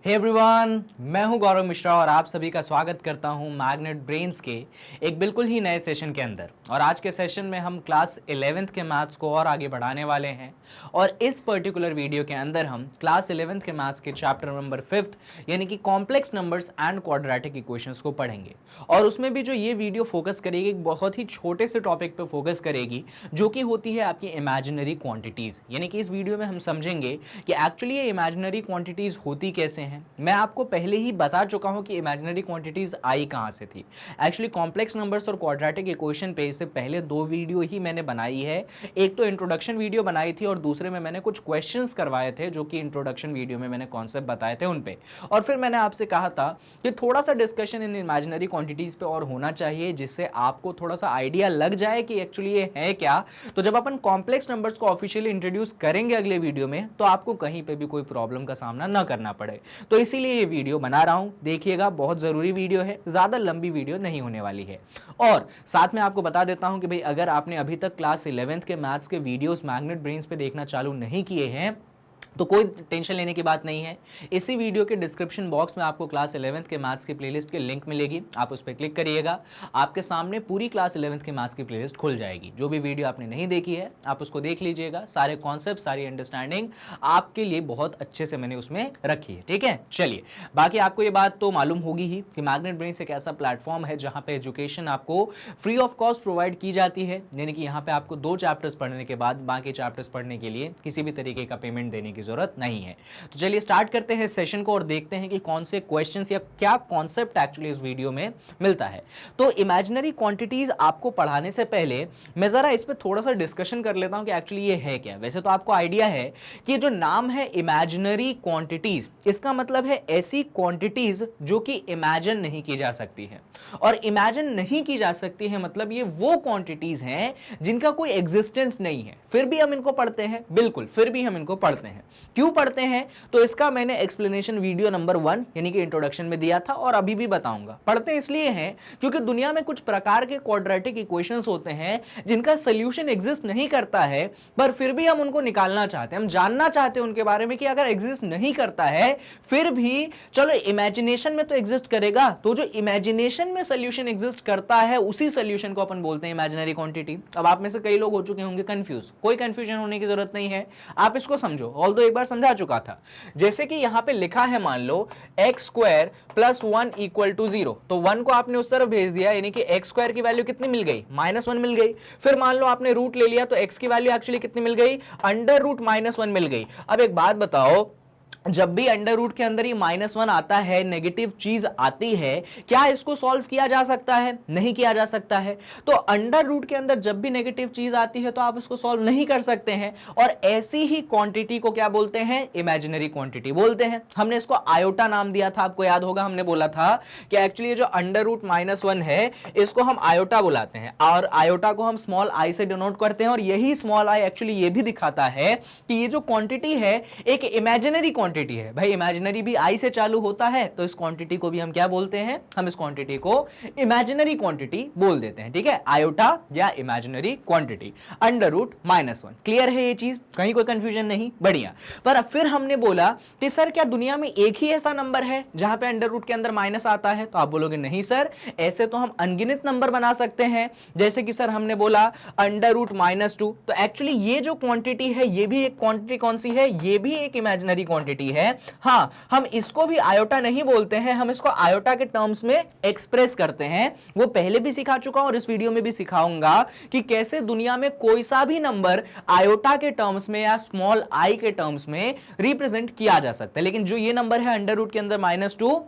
Hey everyone, मैं हूं गौरव मिश्रा और आप सभी का स्वागत करता हूं मैग्नेट ब्रेन्स के एक बिल्कुल ही नए सेशन के अंदर। और आज के सेशन में हम क्लास 11th के मैथ्स को और आगे बढ़ाने वाले हैं और इस पर्टिकुलर वीडियो के अंदर हम क्लास 11th के मैथ्स के चैप्टर नंबर 5th यानी कि complex numbers and quadratic equations को पढ़ेंगे। और उसमें भी जो ये वीडियो फोकस करेगी एक बहुत ही छोटे से टॉपिक पर फोकस करेगी जो कि होती है आपकी इमेजिनरी क्वांटिटीज। यानी कि इस वीडियो में हम समझेंगे कि एक्चुअली ये इमेजिनरी क्वांटिटीज होती कैसे हैं। मैं आपको पहले ही बता चुका हूं कि इमेजिनरी क्वांटिटीज आई कहां से थी। एक्चुअली कॉम्प्लेक्स नंबर्स और क्वाड्रेटिक इक्वेशन पे इससे पहले दो वीडियो ही मैंने बनाई है। एक तो इंट्रोडक्शन वीडियो बनाई थी और दूसरे में मैंने कुछ क्वेश्चंस करवाए थे जो कि इंट्रोडक्शन वीडियो में मैंने कॉन्सेप्ट बताए थे उन पे। और फिर मैंने आपसे कहा था कि थोड़ा सा डिस्कशन इन इमेजिनरी क्वांटिटीज पे और होना चाहिए जिससे आपको थोड़ा सा आइडिया लग जाए कि एक्चुअली ये है क्या। तो जब अपन कॉम्प्लेक्स नंबर्स को ऑफिशियली इंट्रोड्यूस करेंगे अगले वीडियो में तो आपको कहीं पे भी कोई प्रॉब्लम का सामना ना करना पड़े। तो इसीलिए ये वीडियो बना रहा हूं, देखिएगा, बहुत जरूरी वीडियो है, ज्यादा लंबी वीडियो नहीं होने वाली है। और साथ में आपको बता देता हूं कि भाई अगर आपने अभी तक क्लास 11th के मैथ्स के वीडियोस मैग्नेट ब्रेन्स पे देखना चालू नहीं किए हैं तो कोई टेंशन लेने की बात नहीं है। इसी वीडियो के डिस्क्रिप्शन बॉक्स में आपको क्लास 11th के मैथ्स की प्लेलिस्ट की लिंक मिलेगी, आप उस पर क्लिक करिएगा, आपके सामने पूरी क्लास 11th के मैथ्स की प्लेलिस्ट खुल जाएगी। जो भी वीडियो आपने नहीं देखी है आप उसको देख लीजिएगा, सारे कॉन्सेप्ट सारी अंडरस्टैंडिंग आपके लिए बहुत अच्छे से मैंने उसमें रखी है। ठीक है, चलिए, बाकी आपको ये बात तो मालूम होगी ही कि मैग्नेट ब्रेन्स एक ऐसा प्लेटफॉर्म है जहां पे एजुकेशन आपको फ्री ऑफ कॉस्ट प्रोवाइड की जाती है। यानी कि यहाँ पे आपको 2 चैप्टर्स पढ़ने के बाद बाकी चैप्टर्स पढ़ने के लिए किसी भी तरीके का पेमेंट देने की जरूरत नहीं है। तो चलिए स्टार्ट करते हैं सेशन को और देखते हैं कि कौन से क्वेश्चंस या क्या कॉन्सेप्ट एक्चुअली इस वीडियो में मिलता है। तो इमेजिनरी क्वांटिटीज आपको पढ़ाने से पहले मैं जरा इस पे थोड़ा सा डिस्कशन कर लेता हूं कि एक्चुअली ये है क्या। वैसे तो आपको आइडिया है कि जो नाम है इमेजिनरी क्वांटिटीज, इसका मतलब है ऐसी क्वांटिटीज जो कि इमेजिन नहीं की जा सकती है। और इमेजिन नहीं की जा सकती है मतलब ये वो क्वांटिटीज हैं जिनका कोई एग्जिस्टेंस नहीं है, फिर भी हम इनको पढ़ते हैं। बिल्कुल, फिर भी हम इनको पढ़ते हैं। क्यों पढ़ते हैं तो इसका मैंने एक्सप्लेनेशन वीडियो नंबर 1 यानी कि इंट्रोडक्शन में दिया था और अभी भी बताऊंगा। पढ़ते इसलिए हैं क्योंकि दुनिया में कुछ प्रकार के क्वाड्रेटिक इक्वेशंस होते हैं जिनका सॉल्यूशन एग्जिस्ट नहीं करता है, पर फिर भी हम उनको निकालना चाहते हैं, हम जानना चाहते हैं उनके बारे में कि अगर एग्जिस्ट नहीं करता है फिर भी चलो इमेजिनेशन में तो एग्जिस्ट करेगा। तो जो इमेजिनेशन में सॉल्यूशन एग्जिस्ट करता है उसी सॉल्यूशन को अपन बोलते हैं इमेजिनरी क्वांटिटी। अब आप में से कई लोग हो चुके होंगे कंफ्यूज, कोई कंफ्यूजन होने की जरूरत नहीं है, आप इसको समझो। ऑल्दो एक बार समझा चुका था। जैसे कि यहां पे लिखा है, मान लो x square plus 1 equal to 0, तो 1 को आपने उस तरफ भेज दिया, यानी कि एक्स स्क्वायर की वैल्यू कितनी मिल गई, -1 मिल गई। फिर मान लो आपने रूट ले लिया तो एक्स की वैल्यू एक्चुअली कितनी मिल गई, अंडर रूट -1 मिल गई। अब एक बात बताओ, जब भी अंडर रूट के अंदर ही -1 आता है, नेगेटिव चीज आती है, क्या इसको सॉल्व किया जा सकता है? नहीं किया जा सकता है। तो अंडर रूट के अंदर जब भी नेगेटिव चीज आती है तो आप इसको सॉल्व नहीं कर सकते हैं। और ऐसी ही क्वांटिटी को क्या बोलते हैं? इमेजिनरी क्वांटिटी बोलते हैं। हमने इसको आयोटा नाम दिया था, आपको याद होगा, हमने बोला था कि एक्चुअली जो अंडर रूट -1 है इसको हम आयोटा बुलाते हैं और आयोटा को हम स्मॉल आई से डिनोट करते हैं। और यही स्मॉल आई एक्चुअली ये भी दिखाता है कि ये जो क्वांटिटी है एक इमेजिनरी क्वांटिटी है। भाई इमेजिनरी भी आई से चालू होता है तो इस क्वांटिटी को भी हम क्या बोलते हैं? हम इस क्वांटिटी को इमेजिनरी क्वांटिटी बोल देते हैं। ठीक है, आयोटा या imaginary quantity, under root -1। Clear है ये चीज? कहीं कोई कंफ्यूजन नहीं? बढ़िया। पर अब फिर हमने बोला कि सर क्या दुनिया में एक ही ऐसा नंबर है जहां पे अंडर रूट के अंदर माइनस आता है? तो आप बोलोगे नहीं सर, ऐसे तो हम अनगिनत नंबर बना सकते हैं। जैसे कि सर हमने बोला अंडर रूट -2, तो एक्चुअली ये जो क्वांटिटी है ये भी एक क्वांटिटी कौन सी है? ये भी एक इमेजिनरी क्वांटिटी है। हाँ, हम इसको भी आयोटा नहीं बोलते हैं, हम इसको आयोटा के टर्म्स में एक्सप्रेस करते हैं। वो पहले भी सिखा चुका हूं और इस वीडियो में भी सिखाऊंगा कि कैसे दुनिया में कोई सा भी नंबर आयोटा के टर्म्स में या स्मॉल आई के टर्म्स में रिप्रेजेंट किया जा सकता है। लेकिन जो ये नंबर है अंडर रूट के अंदर -2,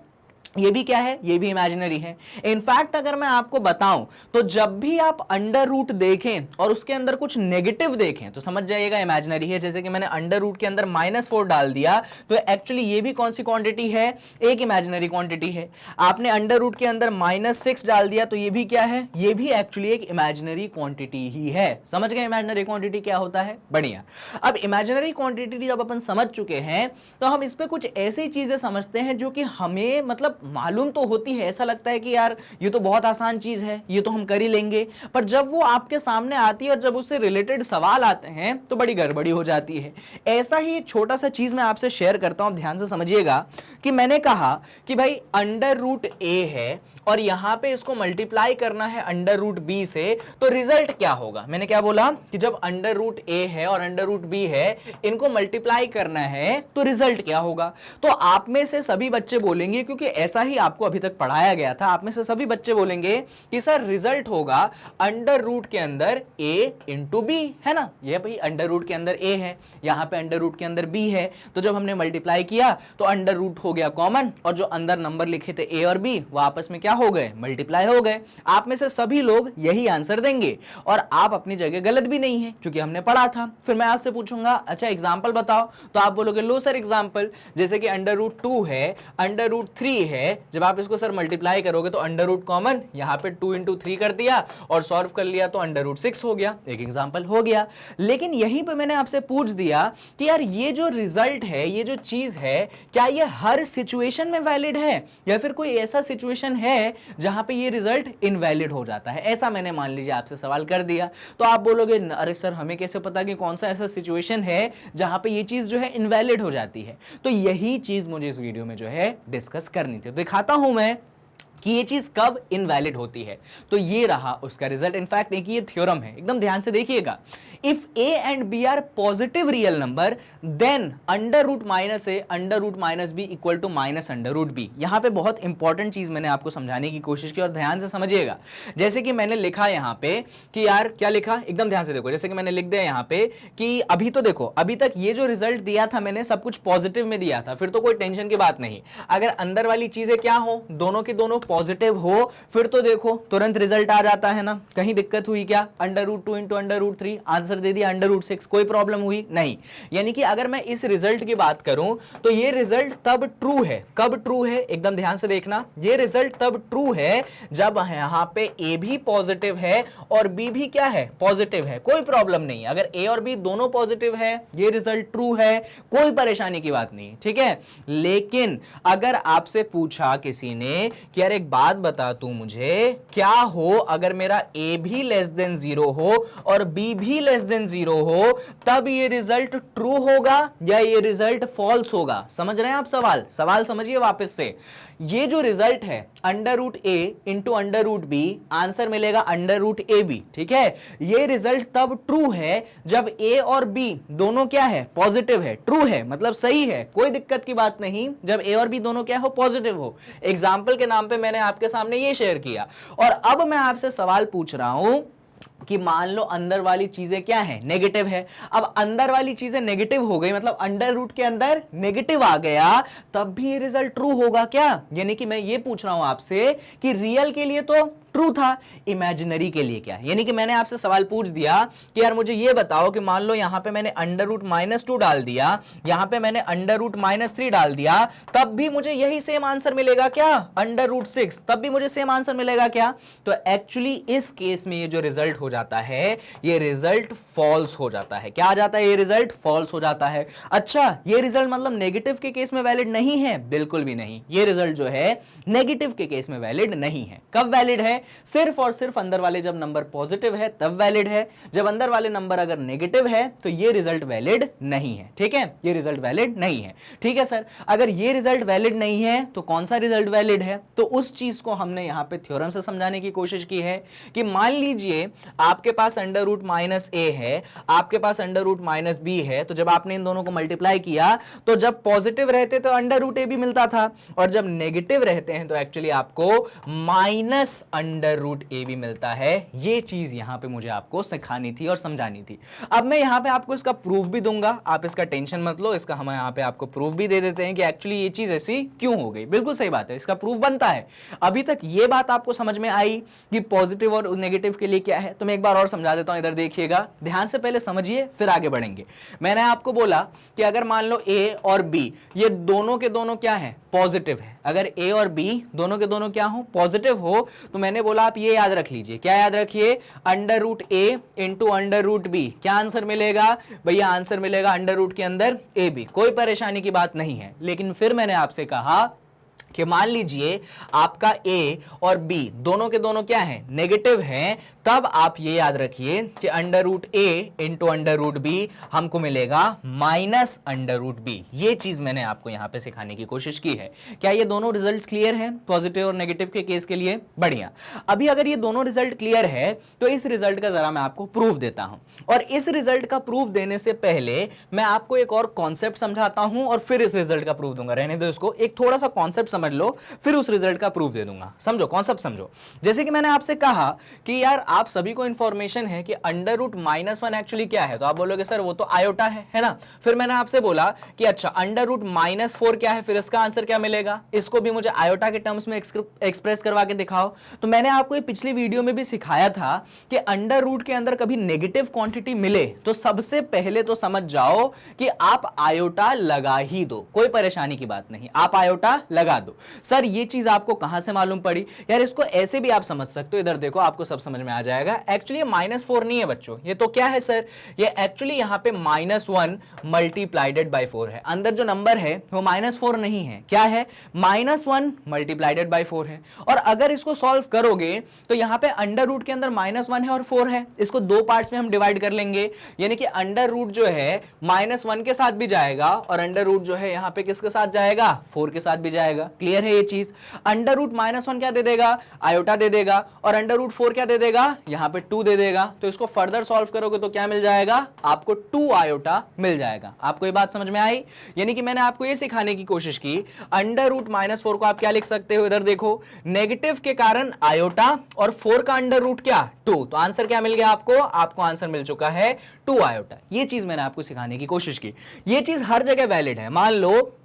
ये भी क्या है? ये भी इमेजिनरी है। इनफैक्ट अगर मैं आपको बताऊं तो जब भी आप अंडर रूट देखें और उसके अंदर कुछ नेगेटिव देखें तो समझ जाइएगा इमेजिनरी है। जैसे कि मैंने अंडर रूट के अंदर -4 डाल दिया तो एक्चुअली ये भी कौन सी क्वांटिटी है? एक इमेजिनरी क्वांटिटी है। आपने अंडर रूट के अंदर -6 डाल दिया तो ये भी क्या है? ये भी एक्चुअली एक इमेजिनरी क्वांटिटी ही है। समझ गए इमेजिनरी क्वांटिटी क्या होता है? बढ़िया। अब इमेजिनरी क्वांटिटी जब अपन समझ चुके हैं तो हम इस पे कुछ ऐसी चीजें समझते हैं जो कि हमें मतलब मतलब मालूम तो होती है, ऐसा लगता है कि यार ये तो बहुत आसान चीज है, ये तो हम कर ही लेंगे, पर जब वो आपके सामने आती है और जब उससे रिलेटेड सवाल आते हैं तो बड़ी गड़बड़ी हो जाती है। ऐसा ही एक छोटा सा चीज मैं आपसे शेयर करता हूं, ध्यान से समझिएगा कि मैंने कहा कि भाई अंडर रूट ए है और यहां पे इसको मल्टीप्लाई करना है अंडर रूट बी से, तो रिजल्ट क्या होगा? मैंने क्या बोला कि जब अंडर रूट ए है और अंडर रूट बी है, इनको मल्टीप्लाई करना है तो रिजल्ट क्या होगा? तो आप में से सभी बच्चे बोलेंगे, क्योंकि ऐसा ही आपको अभी तक पढ़ाया गया था, आप में से सभी बच्चे बोलेंगे कि सर रिजल्ट होगा अंडर रूट के अंदर ए इंटू बी, है ना? ये भाई अंडर रूट के अंदर ए है, यहां पे अंडर रूट के अंदर बी है, तो जब हमने मल्टीप्लाई किया तो अंडर रूट हो गया कॉमन, और जो अंदर नंबर लिखे थे ए और बी वो आपस में क्या हो गए? मल्टीप्लाई हो गए। आप में से सभी लोग यही आंसर देंगे और आप अपनी जगह गलत भी नहीं है, क्योंकि हमने पढ़ा था। फिर मैं आपसे पूछूंगा अच्छा एग्जांपल बताओ, तो आप बोलोगे लो सर एग्जांपल, जैसे कि अंडर रूट 2 है, अंडर रूट 3 है, जब आप इसको सर मल्टीप्लाई करोगे तो अंडर रूट कॉमन, यहां पे 2 इंटू 3 कर दिया और सॉल्व कर लिया तो अंडर रूट 6 हो गया। एक एग्जांपल हो गया। लेकिन यहीं पे मैंने आपसे पूछ दिया कि यार ये जो रिजल्ट है, ये जो चीज है, क्या ये हर सिचुएशन में वैलिड है या फिर कोई ऐसा सिचुएशन है जहां पे ये रिजल्ट इनवैलिड हो जाता है? ऐसा मैंने मान लीजिए आपसे सवाल कर दिया, तो आप बोलोगे अरे सर हमें कैसे पता कि कौन सा ऐसा सिचुएशन है जहां पे ये चीज जो है इनवैलिड हो जाती है? तो यही चीज मुझे इस वीडियो में जो है डिस्कस करनी थी। तो दिखाता हूं मैं कि ये चीज कब इनवैलिड होती है। तो ये रहा उसका रिजल्ट। इनफैक्ट एक ये थ्योरम है, एकदम ध्यान से देखिएगा। If a and b are positive real number then under root minus a under root minus b equal to minus under root b. यहां पे बहुत इंपॉर्टेंट चीज मैंने आपको समझाने की कोशिश की और ध्यान से समझिएगा। जैसे कि मैंने लिखा यहां पे कि यार क्या लिखा, एकदम ध्यान से देखो। जैसे कि मैंने लिख दिया यहां पे कि अभी तो देखो, अभी तक ये जो रिजल्ट दिया था मैंने सब कुछ पॉजिटिव में दिया था, फिर तो कोई टेंशन की बात नहीं। अगर अंदर वाली चीजें क्या हो, दोनों की दोनों पॉजिटिव हो, फिर तो देखो तुरंत रिजल्ट आ जाता है ना। कहीं दिक्कत हुई क्या? Under root 2 into under root 3 answer दे दिया अंडर रूट 6, कोई प्रॉब्लम हुई नहीं। यानी कि अगर मैं इस रिजल्ट की बात करूं तो ये रिजल्ट तब ट्रू है। कब ट्रू है? एकदम ध्यान से देखना। ये रिजल्ट तब ट्रू है जब यहां पे ए भी पॉजिटिव है और बी भी क्या है? पॉजिटिव है, कोई प्रॉब्लम नहीं। अगर ए और बी दोनों पॉजिटिव है, ये रिजल्ट ट्रू है, कोई परेशानी की बात नहीं, ठीक है। लेकिन अगर आपसे पूछा किसी ने कि यार एक बात बता तू मुझे, क्या हो अगर मेरा ए भी लेस देन 0 हो और बी भी लेस देन 0 हो, तब ये रिजल्ट ट्रू होगा या ये रिजल्ट फॉल्स होगा? समझ रहे हैं आप सवाल समझिए वापस से। ये जो रिजल्ट है under root A into under root B, answer मिलेगा अंडर रूट ए बी, ठीक है। ये रिजल्ट तब ट्रू है जब ए और बी दोनों क्या है? पॉजिटिव है, ट्रू है, मतलब सही है, कोई दिक्कत की बात नहीं। जब ए और बी दोनों क्या हो? पॉजिटिव हो। एग्जाम्पल के नाम पे मैंने आपके सामने ये शेयर किया। और अब मैं आपसे सवाल पूछ रहा हूं कि मान लो अंदर वाली चीजें क्या है? नेगेटिव है। अब अंदर वाली चीजें नेगेटिव हो गई, मतलब अंडर रूट के अंदर नेगेटिव आ गया, तब भी ये रिजल्ट ट्रू होगा क्या? यानी कि मैं ये पूछ रहा हूं आपसे कि रियल के लिए तो ट्रू था, इमेजिनरी के लिए क्या? यानी कि मैंने आपसे सवाल पूछ दिया कि यार मुझे ये बताओ कि मान लो यहां पे मैंने अंडर रूट -2 डाल दिया, यहां पे मैंने अंडर रूट -3 डाल दिया, तब भी मुझे यही सेम आंसर मिलेगा क्या? अंडर रूट 6, तब भी मुझे सेम आंसर मिलेगा क्या? तो एक्चुअली इस केस में ये जो रिजल्ट हो जाता है, ये रिजल्ट फॉल्स हो जाता है। क्या आ जाता है? ये रिजल्ट फॉल्स हो जाता है। अच्छा, ये रिजल्ट मतलब नेगेटिव के केस में वैलिड नहीं है? बिल्कुल भी नहीं। ये रिजल्ट जो है नेगेटिव के केस में वैलिड नहीं है। कब वैलिड है? सिर्फ और सिर्फ अंदर वाले जब नंबर पॉजिटिव है तब वैलिड है। जब अंदर वाले नंबर अगर नेगेटिव है तो ये रिजल्ट वैलिड नहीं है, ठीक है। ये रिजल्ट वैलिड नहीं है, ठीक है सर। अगर ये रिजल्ट वैलिड नहीं है तो कौन सा रिजल्ट वैलिड है? तो उस चीज को हमने यहां पे थ्योरम से समझाने की कोशिश की है कि मान लीजिए आपके पास अंडर रूट -a है, आपके पास अंडर रूट -b है, तो जब आपने इन दोनों को मल्टीप्लाई किया तो जब पॉजिटिव रहते तो अंडर रूट a भी मिलता था, और जब नेगेटिव रहते हैं तो एक्चुअली आपको माइनस अंडर रूट ए भी मिलता है। ये चीज यहां पे मुझे आपको सिखानी थी और समझानी थी। अब मैं यहां पे आपको इसका प्रूफ भी दूंगा, आप इसका टेंशन मत लो, इसका हम यहां पे आपको प्रूफ भी दे देते हैं कि एक्चुअली ये चीज ऐसी क्यों हो गई। बिल्कुल सही बात है, इसका प्रूफ बनता है। अभी तक ये बात आपको समझ में आई कि पॉजिटिव और नेगेटिव के लिए क्या है, तो मैं एक बार और समझा देता हूं, इधर देखिएगा ध्यान से, पहले समझिए फिर आगे बढ़ेंगे। मैंने आपको बोला कि अगर मान लो ए और बी ये दोनों के दोनों क्या है? पॉजिटिव है। अगर ए और बी दोनों के दोनों क्या हो? पॉजिटिव हो, तो मैंने बोला आप ये याद रख लीजिए। क्या याद रखिए? Under root A into under root B. क्या आंसर मिलेगा भैया? आंसर मिलेगा अंडर रूट के अंदर ए बी। कोई परेशानी की बात नहीं है। लेकिन फिर मैंने आपसे कहा कि मान लीजिए आपका a और b दोनों के दोनों क्या है, नेगेटिव हैं, तब आप ये याद रखिए कि under root A into under root B हमको मिलेगा माइनस अंडर रूट बी। ये चीज मैंने आपको यहां पे सिखाने की कोशिश की है। क्या ये दोनों रिजल्ट्स क्लियर हैं पॉजिटिव और नेगेटिव के केस के लिए? बढ़िया। अभी अगर ये दोनों रिजल्ट क्लियर है तो इस रिजल्ट का जरा मैं आपको प्रूफ देता हूं, और इस रिजल्ट का प्रूफ देने से पहले मैं आपको एक और कॉन्सेप्ट समझाता हूं और फिर इस रिजल्ट का प्रूफ दूंगा। रहने दो इसको, एक थोड़ा सा कॉन्सेप्ट समझ लो, फिर उस रिजल्ट का प्रूफ दे दूंगा। समझो, कॉन्सेप्ट समझो। जैसे कि मैंने आपसे कहा कि यार आप सभी को इंफॉर्मेशन है कि अंडर रूट -1 एक्चुअली क्या है, तो आप बोलोगे सर वो तो आयोटा है ना। फिर मैंने आपसे बोला कि अच्छा अंडर रूट -4 क्या है, फिर इसका आंसर क्या मिलेगा, इसको भी मुझे आयोटा के टर्म्स में एक्सप्रेस करवा के दिखाओ। तो मैंने आपको ये पिछली वीडियो में भी सिखाया था कि अंडर रूट के अंदर कभी नेगेटिव क्वांटिटी मिले तो सबसे पहले तो समझ जाओ कि आप आयोटा लगा ही दो, कोई परेशानी की बात नहीं, आप आयोटा लगा दो। सर ये चीज आपको कहां से मालूम पड़ी? यार इसको ऐसे भी आप समझ सकते हो, इधर देखो आपको सब समझ में आ जाएगा। एक्चुअली -4 नहीं है बच्चों, ये तो क्या है सर, ये एक्चुअली यहां पे -1 मल्टीप्लाइडेड बाय 4 है। अंदर जो नंबर है वो -4 नहीं है, क्या है, -1 मल्टीप्लाइडेड बाय 4 है। और अगर इसको सॉल्व करोगे तो यहां पे अंडर रूट के अंदर -1 है और 4 है, इसको दो पार्ट्स में हम डिवाइड कर लेंगे, यानी कि अंडर रूट जो है -1 के साथ भी जाएगा और अंडर रूट जो है यहां पे किसके साथ जाएगा, 4 के साथ भी जाएगा। क्लियर है ये चीज? अंडर रूट -1 क्या दे देगा, आयोटा दे देगा, और अंडर रूट 4 क्या दे देगा, यहां पे 2 दे देगा। तो इसको फर्दर सॉल्व करोगे तो क्या मिल जाएगा, आपको 2 आयोटा मिल जाएगा। आपको ये बात समझ में आई? यानी कि मैंने आपको ये सिखाने की कोशिश की, अंडर रूट -4 को आप क्या लिख सकते हो, इधर देखो, नेगेटिव के कारण आयोटा और 4 का अंडर रूट क्या, 2। तो आंसर क्या मिल गया आपको, आपको आंसर मिल चुका है 2 आयोटा। ये चीज मैंने आपको सिखाने की कोशिश की। ये चीज हर जगह वैलिड है। मान लो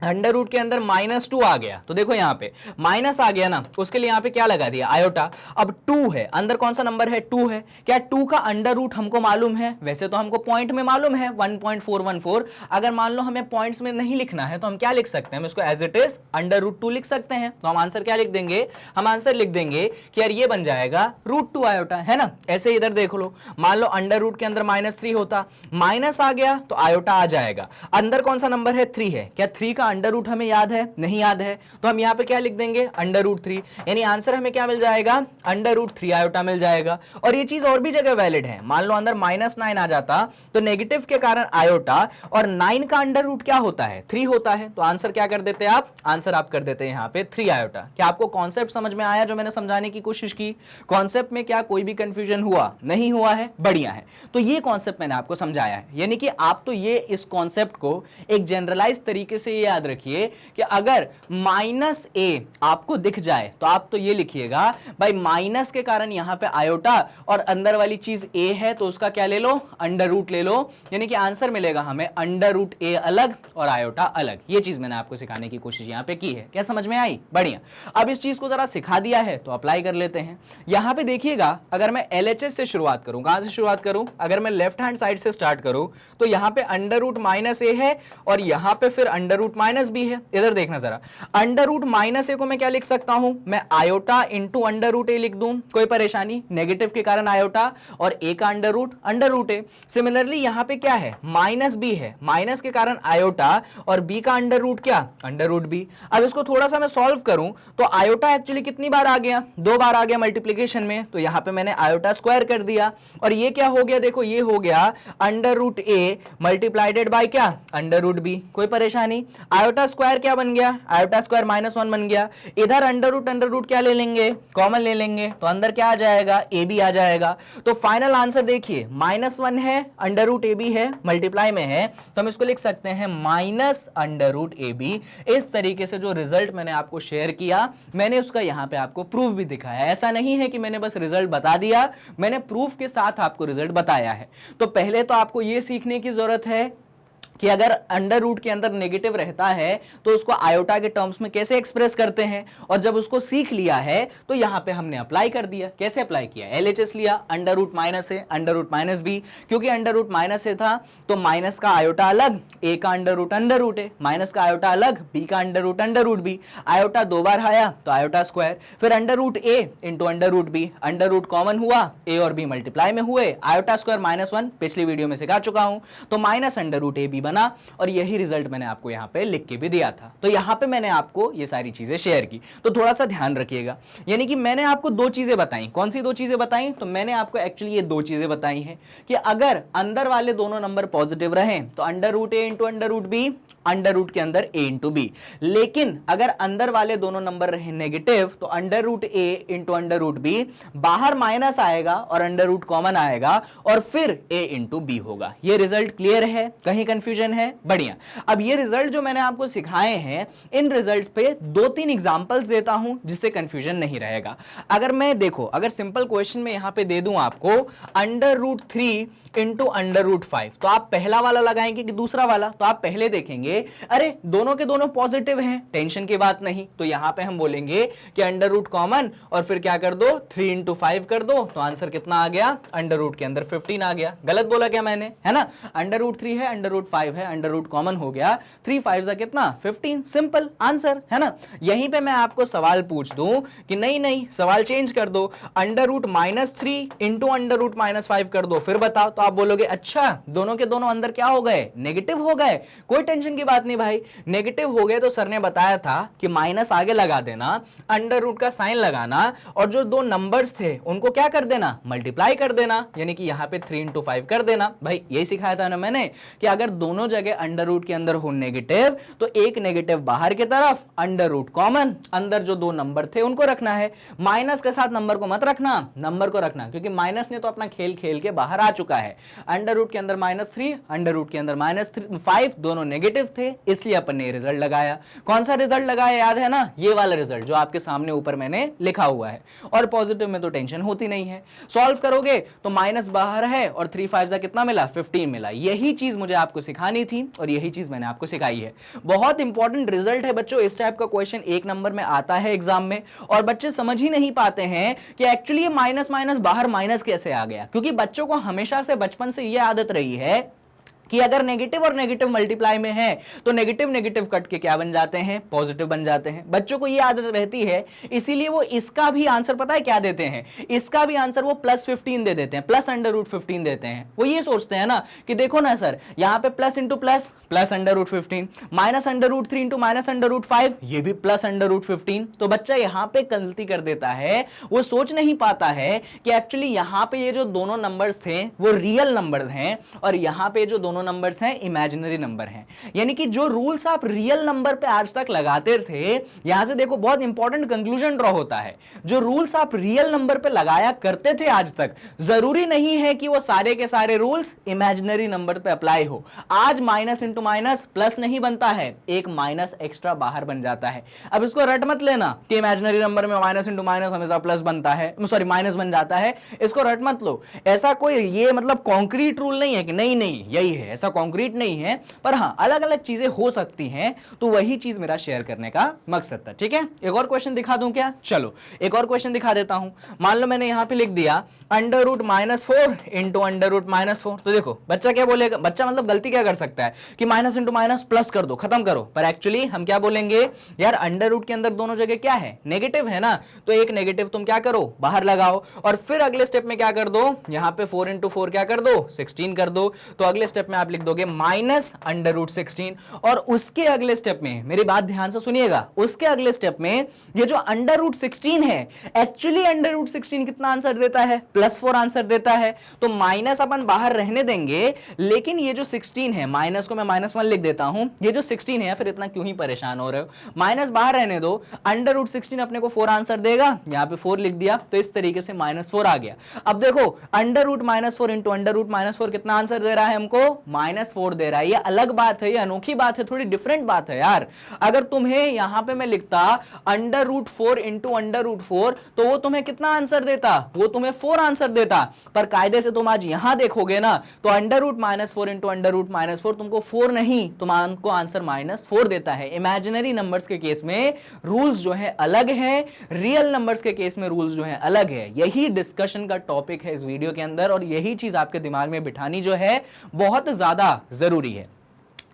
अंडर रूट के अंदर -2 आ गया, तो देखो यहां पे माइनस आ गया ना, उसके लिए यहां पे क्या लगा दिया, आयोटा। अब 2 है, अंदर कौन सा नंबर है, 2 है। क्या 2 का अंडर रूट हमको मालूम है? वैसे तो हमको पॉइंट में मालूम है 1.414। अगर मान लो हमें पॉइंट्स में नहीं लिखना है तो हम क्या लिख सकते हैं, हम इसको as it is under root 2 लिख सकते हैं। तो हम आंसर क्या लिख देंगे, हम आंसर लिख देंगे कि यार ये बन जाएगा √2 आयोटा, है ना। ऐसे इधर देख लो, मान लो अंडर रूट के अंदर -3 होता, माइनस आ गया तो आयोटा आ जाएगा। अंदर कौन सा नंबर है, 3 है। क्या 3 का अंडर रूट हमें याद है, नहीं याद है, तो हम यहां पे क्या लिख देंगे, अंडर रूट 3, यानी आंसर हमें क्या मिल जाएगा, अंडर रूट 3 आयोटा मिल जाएगा। और ये चीज और भी जगह वैलिड है। मान लो अंदर -9 आ जाता तो नेगेटिव के कारण आयोटा, और 9 का अंडर रूट क्या होता है, 3 होता है। तो आंसर क्या कर देते आप, आंसर आप कर देते हैं यहां पे 3 आयोटा। क्या आपको कॉन्सेप्ट समझ में आया जो मैंने समझाने की कोशिश की? कॉन्सेप्ट में क्या कोई भी कंफ्यूजन हुआ, नहीं हुआ है? बढ़िया है। तो ये कॉन्सेप्ट मैंने आपको समझाया है, यानी कि आप तो ये इस कॉन्सेप्ट को एक जनरलाइज तरीके से याद रखिए कि अगर -a आपको दिख जाए तो आप तो ये लिखिएगा भाई माइनस के कारण यहां पे आयोटा और अंदर वाली चीज a है तो उसका क्या ले लो, अंडर रूट ले लो, यानी कि आंसर मिलेगा हमें अंडर रूट a अलग और आयोटा अलग। ये चीज मैंने आपको सिखाने की कोशिश यहां पे की है। क्या समझ में आई? बढ़िया। अब इस चीज को जरा सिखा दिया है तो अप्लाई कर लेते हैं। यहां पे देखिएगा, अगर मैं LHS से शुरुआत करूं, कहां से शुरुआत करूं, अगर मैं लेफ्ट हैंड साइड से स्टार्ट करूं तो यहां पे अंडर रूट -a है और यहां पे फिर अंडर रूट -b है। इधर देखना जरा, अंडर रूट -a को मैं क्या लिख सकता हूं, मैं iota into under root a लिख दूं, कोई परेशानी, नेगेटिव के कारण आयोटा और a का अंडर रूट a। सिमिलरली यहां पे क्या है, -b है, माइनस के कारण आयोटा और b का अंडर रूट क्या, अंडर रूट b। अब इसको थोड़ा सा मैं सॉल्व करूं तो आयोटा एक्चुअली कितनी बार आ गया, 2 बार आ गया मल्टीप्लीकेशन में, तो यहां पे मैंने आयोटा स्क्वायर कर दिया और ये क्या हो गया, देखो ये हो गया under root a multiplied by क्या, अंडर रूट b। कोई परेशानी, आयोटा स्क्वायर क्या बन गया, आयोटा स्क्वायर -1 बन गया। इधर अंडर रूट क्या ले लेंगे, कॉमन ले लेंगे, तो अंदर क्या आ जाएगा, ए बी आ जाएगा। तो फाइनल आंसर देखिए, -1 है, अंडर रूट ए बी है, मल्टीप्लाई में है, तो हम इसको लिख सकते हैं minus under root A B. इस तरीके से जो रिजल्ट मैंने आपको शेयर किया, मैंने उसका यहां पे आपको प्रूफ भी दिखाया। ऐसा नहीं है कि मैंने बस रिजल्ट बता दिया, मैंने प्रूफ के साथ आपको रिजल्ट बताया है। तो पहले तो आपको यह सीखने की जरूरत है कि अगर अंडर रूट के अंदर नेगेटिव रहता है तो उसको आयोटा के टर्म्स में कैसे एक्सप्रेस करते हैं, और जब उसको सीख लिया है तो यहां पे हमने अप्लाई कर दिया। कैसे अप्लाई किया, LHS लिया, under root -a, under root -b, क्योंकि अंडर रूट -a था तो माइनस का आयोटा अलग, a का अंडर रूट a, माइनस का आयोटा अलग, b का अंडर रूट b। आयोटा 2 बार आया तो आयोटा स्क्वायर, फिर under root a into under root b, under root common हुआ, a और b मल्टीप्लाई में हुए, आयोटा स्क्वायर -1 पिछली वीडियो में सिखा चुका हूं, तो minus under root a b बना और यही रिजल्ट मैंने आपको यहाँ पे लिख के भी दिया था। तो यहाँ पे मैंने आपको ये सारी चीजें शेयर की, तो थोड़ा सा ध्यान रखिएगा। यानी कि मैंने आपको दो चीजें बताई। कौन सी दो चीजें बताई? तो मैंने आपको एक्चुअली ये दो चीजें बताई हैं कि अगर अंदर वाले दोनों नंबर पॉजिटिव रहे तो under root A into under root B, under root के अंदर ए इंटू बी। लेकिन अगर अंदर वाले दोनों नंबर रहे नेगेटिव तो under root A into under root B, बाहर माइनस आएगा और अंडर रूट कॉमन आएगा और फिर ए इंटू बी होगा। ये रिजल्ट क्लियर है? कहीं कंफ्यूजन है? बढ़िया। अब ये रिजल्ट जो मैंने आपको सिखाए हैं, इन रिजल्ट्स पे दो तीन एग्जांपल्स देता हूं जिससे कंफ्यूजन नहीं रहेगा। अगर मैं देखो, अगर सिंपल क्वेश्चन में यहां पे दे दूं आपको under root 3 into under root 5, तो आप पहला वाला लगाएंगे कि दूसरा वाला? तो आप पहले देखेंगे, अरे दोनों के दोनों पॉजिटिव हैं, टेंशन की बात नहीं। तो यहां पे हम बोलेंगे कि अंडर रूट कॉमन और फिर क्या कर दो, 3 इंटू 5 कर दो, तो आंसर कितना आ गया? अंडर रूट के अंदर 15 आ गया। गलत बोला क्या मैंने? है ना, अंडर रूट 3 है, अंडर रूट 5 है, अंडर रूट कॉमन हो गया, 3 5 जा कितना? 15। सिंपल आंसर है ना। यहीं पे मैं आपको सवाल पूछ दूं कि नहीं नहीं, सवाल चेंज कर दो, under root -3 into under root -5 कर दो, फिर बताओ। तो आप बोलोगे अच्छा दोनों के दोनों अंदर क्या हो गए? नेगेटिव हो गए। कोई टेंशन की बात नहीं भाई, नेगेटिव हो गए तो सर ने बताया था कि माइनस आगे लगा देना, अंडर रूट का साइन लगाना और जो दो नंबर्स थे उनको क्या कर देना? मल्टीप्लाई कर देना, यानी कि यहां पे 3 इंटू 5 कर देना। भाई यही सिखाया था ना मैंने कि अगर दोनों जगह अंडर रूट के अंदर हो नेगेटिव तो एक नेगेटिव बाहर की तरफ, अंडर रूट कॉमन, अंदर जो दो नंबर थे उनको रखना है। माइनस के साथ नंबर को मत रखना, नंबर को रखना, क्योंकि माइनस ने तो अपना खेल खेल के बाहर आ चुका है। अंडर रूट के अंदर -3, अंडर रूट के अंदर -5, दोनों नेगेटिव थे, इसलिए अपन ने रिजल्ट लगाया। कौन सा रिजल्ट लगाया याद है ना? ये वाला रिजल्ट जो आपके सामने ऊपर मैंने लिखा हुआ है। और पॉजिटिव में तो टेंशन होती नहीं है। सॉल्व करोगे तो माइनस बाहर है और 3 5 जा कितना मिला? 15 मिला। यही चीज मुझे आपको सिखानी थी और यही चीज मैंने आपको सिखाई है। बहुत इंपॉर्टेंट रिजल्ट है बच्चों। इस टाइप का क्वेश्चन एक नंबर में आता है एग्जाम में और बच्चे समझ ही नहीं पाते हैं कि एक्चुअली माइनस माइनस बाहर माइनस कैसे आ गया। क्योंकि बच्चों को हमेशा से बचपन से यह आदत रही है कि अगर नेगेटिव और नेगेटिव मल्टीप्लाई में है तो नेगेटिव नेगेटिव कट के क्या बन जाते हैं? पॉजिटिव बन जाते हैं। बच्चों को ये आदत रहती है, इसीलिए वो इसका भी आंसर पता है क्या देते हैं? इसका भी आंसर वो +15 दे देते हैं, प्लस अंडर रूट 15 देते हैं। वो ये सोचते हैं ना कि देखो ना सर, यहां पे plus into plus, plus under root 15, minus under root 3 into minus under root 5, ये भी प्लस अंडर रूट 15। तो बच्चा यहां पे गलती कर देता है, वो सोच नहीं पाता है कि एक्चुअली यहां पे ये जो दोनों नंबर्स थे वो रियल नंबर हैं और यहां पे जो दोनों नंबर्स हैं इमेजिनरी नंबर हैं। यानी कि जो रूल्स आप रियल नंबर पे आज तक लगाते थे, यहां से देखो बहुत इंपॉर्टेंट कंक्लूजन ड्रॉ होता है। जो रूल्स आप रियल नंबर पे लगाया करते थे आज तक, जरूरी नहीं है कि वो सारे के सारे रूल्स इमेजिनरी नंबर पे अप्लाई हो। आज माइनस इंटू माइनस प्लस नहीं बनता है, एक माइनस एक्स्ट्रा बाहर बन जाता है। अब इसको रट मत लेना कि इमेजिनरी नंबर में माइनस इंटू माइनस हमेशा प्लस बनता है, सॉरी माइनस बन जाता है। इसको रट मत लो। ऐसा कोई ये मतलब कॉन्क्रीट रूल नहीं है कि नहीं नहीं यही है, ऐसा कॉन्क्रीट नहीं है। पर हाँ, अलग अलग चीजें हो सकती हैं, तो वही चीज मेरा शेयर करने का मकसद था। ठीक है, एक और क्वेश्चन दिखा दूं क्या? चलो एक और क्वेश्चन दिखा देता हूं। मान लो मैंने यहां पे लिख दिया under root -4 into under root -4। तो देखो बच्चा क्या बोलेगा, बच्चा मतलब गलती क्या कर सकता है कि माइनस इंटू माइनस प्लस कर दो, खत्म करो। पर एक्चुअली हम क्या बोलेंगे, यार अंडर रूट के अंदर दोनों जगह क्या है? नेगेटिव है ना। तो एक नेगेटिव तुम क्या करो, बाहर लगाओ और फिर अगले स्टेप में क्या कर दो, यहां पे 4 इंटू 4 क्या कर दो, 16 कर दो। तो अगले स्टेप में आप लिख दोगे माइनस अंडर रूट 16 और उसके अगले स्टेप में, मेरी बात ध्यान से सुनिएगा, उसके अगले स्टेप में ये जो अंडर रूट 16 है, एक्चुअली अंडर रूट 16 कितना आंसर देता है? +4 आंसर देता है। तो माइनस अपन बाहर रहने देंगे, लेकिन ये जो 16 है, माइनस को मैं -1 लिख देता हूं, ये जो 16 है, फिर इतना क्यों ही परेशान हो रहे हो, माइनस बाहर रहने दो। अंडर रूट 16 अपने को 4 आंसर देगा, यहां पे 4 लिख दिया, तो इस तरीके से -4 आ गया। अब देखो under root -4 into under root -4 कितना आंसर दे रहा है हमको? -4 दे रहा है। ये अलग बात है, ये अनोखी बात है, थोड़ी डिफरेंट बात है यार। अगर तुम्हें यहां पे मैं लिखता under root 4 into under root 4, तो वो तुम्हें कितना आंसर देता? वो तुम्हें 4 आंसर देता। पर कायदे से तुम आज यहां देखोगे ना, तो under root -4 into under root -4 तुमको 4 नहीं, तुमको आंसर -4 देता है। इमेजिनरी नंबर्स के केस में रूल्स जो है अलग है, रियल नंबर्स के केस में रूल्स जो है अलग है। यही डिस्कशन का टॉपिक है इस वीडियो के अंदर और यही चीज आपके दिमाग में बिठानी जो है बहुत ज्यादा जरूरी है।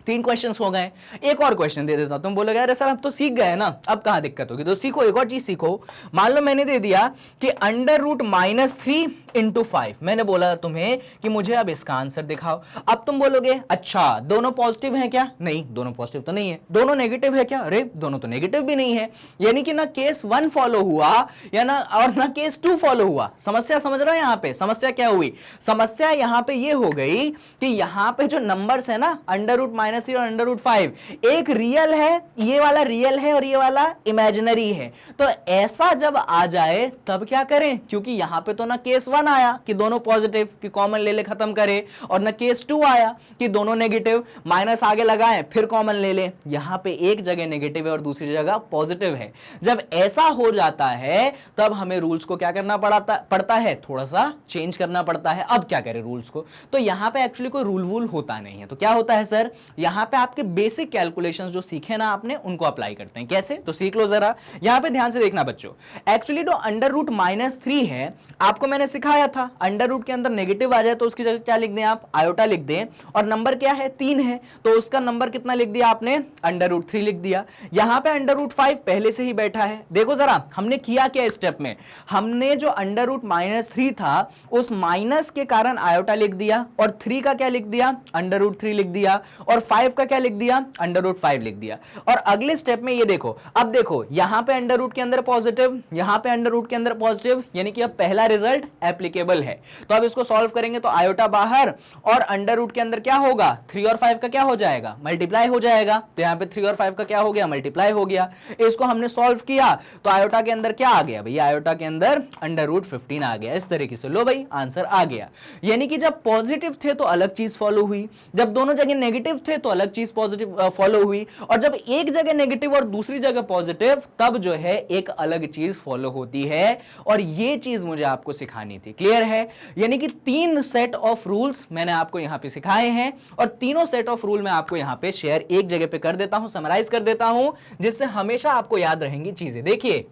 3 क्वेश्चंस हो गए। एक और क्वेश्चन दे देता हूं, तुम बोलोगे अरे सर अब तो सीख गए ना, अब कहां दिक्कत होगी, तो सीखो, एक और चीज सीखो। मान लो मैंने दे दिया कि √-3 इंटू 5, मैंने बोला तुम्हें कि मुझे अब इसका आंसर दिखाओ। अब तुम बोलोगे अच्छा दोनों पॉजिटिव हैं क्या, नहीं दोनों पॉजिटिव तो नहीं है। दोनों नेगेटिव है क्या, अरे दोनों तो नेगेटिव भी नहीं है। यानी कि ना केस 1 फॉलो हुआ या ना, और ना केस 2 फॉलो हुआ। समस्या समझ रहे हो यहां पे, समस्या क्या हुई, समस्या यहां पे ये हो गई कि यहां पे जो नंबर्स है ना √-3 और √5, एक रियल है, ये वाला रियल है और ये वाला इमेजिनरी है। तो ऐसा जब आ जाए तब क्या करें, क्योंकि यहां पे तो ना केस 1 आया कि दोनों पॉजिटिव कि कॉमन ले ले खत्म करे, और ना केस 2 आया कि दोनों नेगेटिव माइनस आगे लगाएं फिर कॉमन ले ले। यहां पे एक जगह नेगेटिव है और दूसरी जगह पॉजिटिव है। जब ऐसा हो जाता है तब हमें रूल्स को क्या करना पड़ता है, थोड़ा सा चेंज करना पड़ता है। अब क्या करें रूल्स को, तो यहां पे एक्चुअली कोई रूल वूल होता नहीं है। तो क्या होता है सर, यहां पे आपके बेसिक कैलकुलेशंस जो सीखे ना आपने उनको अप्लाई करते हैं। कैसे, तो सीख लो जरा, यहां पे ध्यान से देखना बच्चों। एक्चुअली जो √-3 है आपको मैंने सिखाया था, अंडर रूट के अंदर नेगेटिव आ जाए तो उसकी जगह क्या लिख दें आप, आयोटा लिख दें, और नंबर क्या है 3 है तो उसका नंबर कितना लिख दिया आपने, √3 लिख दिया। यहां पे √5 पहले से ही बैठा है। देखो जरा हमने किया क्या स्टेप में, हमने जो √-3 था उस माइनस के कारण आयोटा लिख दिया, और 3 का क्या लिख दिया, √3 लिख दिया, और 5 का क्या लिख दिया, √5 लिख दिया। और अगले स्टेप में ये देखो, अब देखो यहां पे अंडर रूट के अंदर पॉजिटिव, यहां पे अंडर रूट के अंदर पॉजिटिव, यानी कि अब पहला रिजल्ट एप्लीकेबल है। तो अब इसको सॉल्व करेंगे तो आयोटा बाहर, और अंडर रूट के अंदर क्या होगा, 3 और 5 का क्या हो जाएगा, मल्टीप्लाई हो जाएगा। तो यहां पे 3 और 5 का क्या हो गया, मल्टीप्लाई हो गया। इसको हमने सॉल्व किया तो आयोटा के अंदर क्या आ गया भैया, आयोटा के अंदर √15 आ गया। इस तरीके से लो भाई आंसर आ गया। यानी कि जब पॉजिटिव थे तो अलग चीज फॉलो हुई, जब दोनों जगह नेगेटिव थे तो अलग चीज पॉजिटिव फॉलो हुई, और जब एक जगह नेगेटिव और दूसरी जगह पॉजिटिव तब जो है एक अलग चीज फॉलो होती है। और ये चीज मुझे आपको सिखानी थी, क्लियर है। यानी कि 3 सेट ऑफ रूल्स मैंने आपको यहां पे सिखाए हैं, और तीनों सेट ऑफ रूल मैं आपको यहां पे शेयर एक जगह पे कर देता हूं, समराइज कर देता हूं, जिससे हमेशा आपको याद रहेंगी चीजें। देखिए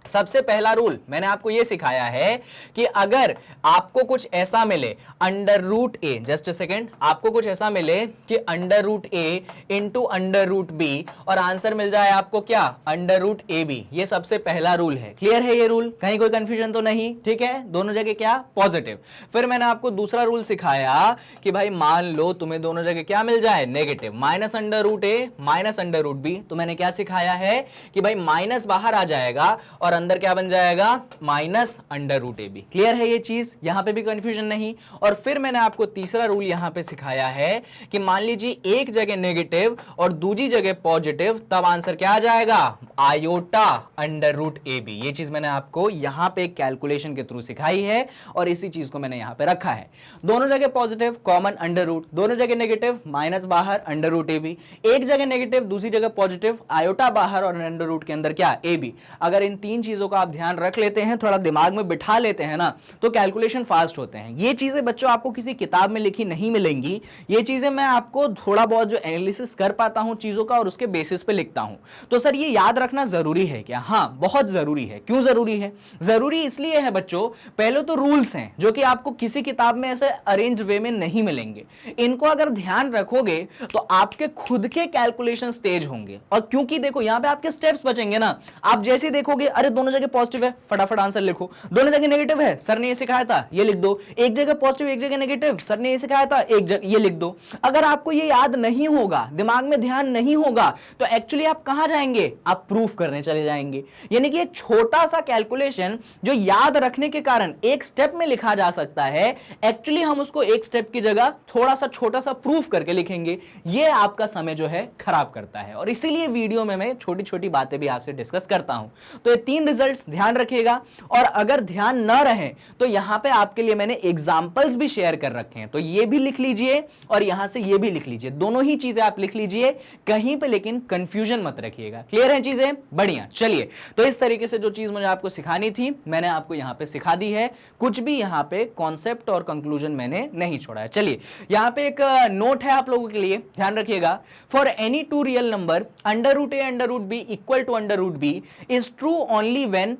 सबसे पहला रूल मैंने आपको यह सिखाया है कि अगर आपको कुछ ऐसा मिले √a, जस्ट अ सेकेंड, आपको कुछ ऐसा मिले कि √a इंटू √b और आंसर मिल जाए आपको क्या, √ab, ये सबसे पहला रूल है। क्लियर है ये रूल, कहीं कोई कंफ्यूजन तो नहीं, ठीक है, दोनों जगह क्या पॉजिटिव। फिर मैंने आपको दूसरा रूल सिखाया कि भाई मान लो तुम्हें दोनों जगह क्या मिल जाए, नेगेटिव, -√a -√b, तो मैंने क्या सिखाया है कि भाई माइनस बाहर आ जाएगा और अंदर क्या बन जाएगा, -√ab। क्लियर है ये चीज, यहां पे भी कंफ्यूजन नहीं। और फिर मैंने आपको तीसरा रूल यहां पे सिखाया है कि मान लीजिए एक जगह नेगेटिव और दूसरी जगह पॉजिटिव, तब आंसर क्या आ जाएगा, आयोटा √ab। ये चीज मैंने आपको यहां पे कैलकुलेशन के थ्रू सिखाई है, और इसी चीज को मैंने यहां पे रखा है। दोनों जगह पॉजिटिव कॉमन अंडर रूट, दोनों जगह नेगेटिव माइनस बाहर √ab, एक जगह नेगेटिव दूसरी जगह पॉजिटिव, आयोटा बाहर और अंडर रूट के अंदर क्या, ab। अगर इन तीन चीजों का आप ध्यान रख लेते हैं, थोड़ा दिमाग में बिठा लेते हैं ना, तो कैलकुलेशन फास्ट होते हैं। ये चीजें बच्चों आपको किसी किताब में लिखी नहीं मिलेंगी, ये चीजें मैं आपको थोड़ा बहुत जो एनालिसिस कर पाता हूं चीजों का और उसके बेसिस पे लिखता हूं। तो सर ये याद रखना जरूरी है क्या, हाँ बहुत जरूरी है। क्यों जरूरी है, जरूरी इसलिए है बच्चों, पहले तो रूल्स हैं जो कि आपको किसी किताब में ऐसे अरेंज वे में नहीं मिलेंगे। इनको अगर ध्यान रखोगे तो आपके खुद के कैलकुलेशन तेज होंगे, और क्योंकि देखो यहां पे आपके स्टेप्स बचेंगे ना। आप जैसे देखोगे अरे दोनों जगह पॉजिटिव है, फटाफट आंसर लिखो, दोनों जगह नेगेटिव है, सर ने ये सिखाया था, ये लिख दो, एक जगह पॉजिटिव एक जगह नेगेटिव, सर ने ये सिखाया था, एक जगह ये लिख दो। अगर आपको ये याद नहीं होगा, दिमाग में ध्यान नहीं होगा, तो एक्चुअली आप कहां जाएंगे, आप प्रूफ करने चले जाएंगे। यानी कि एक छोटा सा कैलकुलेशन जो याद रखने के कारण एक स्टेप में लिखा जा सकता है, एक्चुअली हम उसको एक स्टेप की जगह थोड़ा सा छोटा सा प्रूफ करके लिखेंगे, ये आपका समय जो है खराब करता है। और इसीलिए वीडियो में मैं छोटी छोटी बातें भी आपसे डिस्कस करता हूं। तो ये 3 रिजल्ट्स ध्यान रखिएगा, और अगर ध्यान न रहे तो यहां पे आपके लिए मैंने एग्जांपल्स भी शेयर कर रखे हैं, तो ये भी लिख लीजिए और यहां से ये भी लिख लीजिए, दोनों ही चीजें आप लिख लीजिए कहीं पे, लेकिन कंफ्यूजन मत रखिएगा। क्लियर है चीजें, बढ़िया। चलिए, तो इस तरीके से जो चीज मुझे आपको सिखानी थी मैंने आपको यहां पे सिखा दी है, कुछ भी यहां पे कॉन्सेप्ट और कंक्लूजन मैंने नहीं छोड़ा है। चलिए, यहां पे एक नोट है आप लोगों के लिए, ध्यान रखिएगा। For any 2 real number √a √b equal to √b is true only when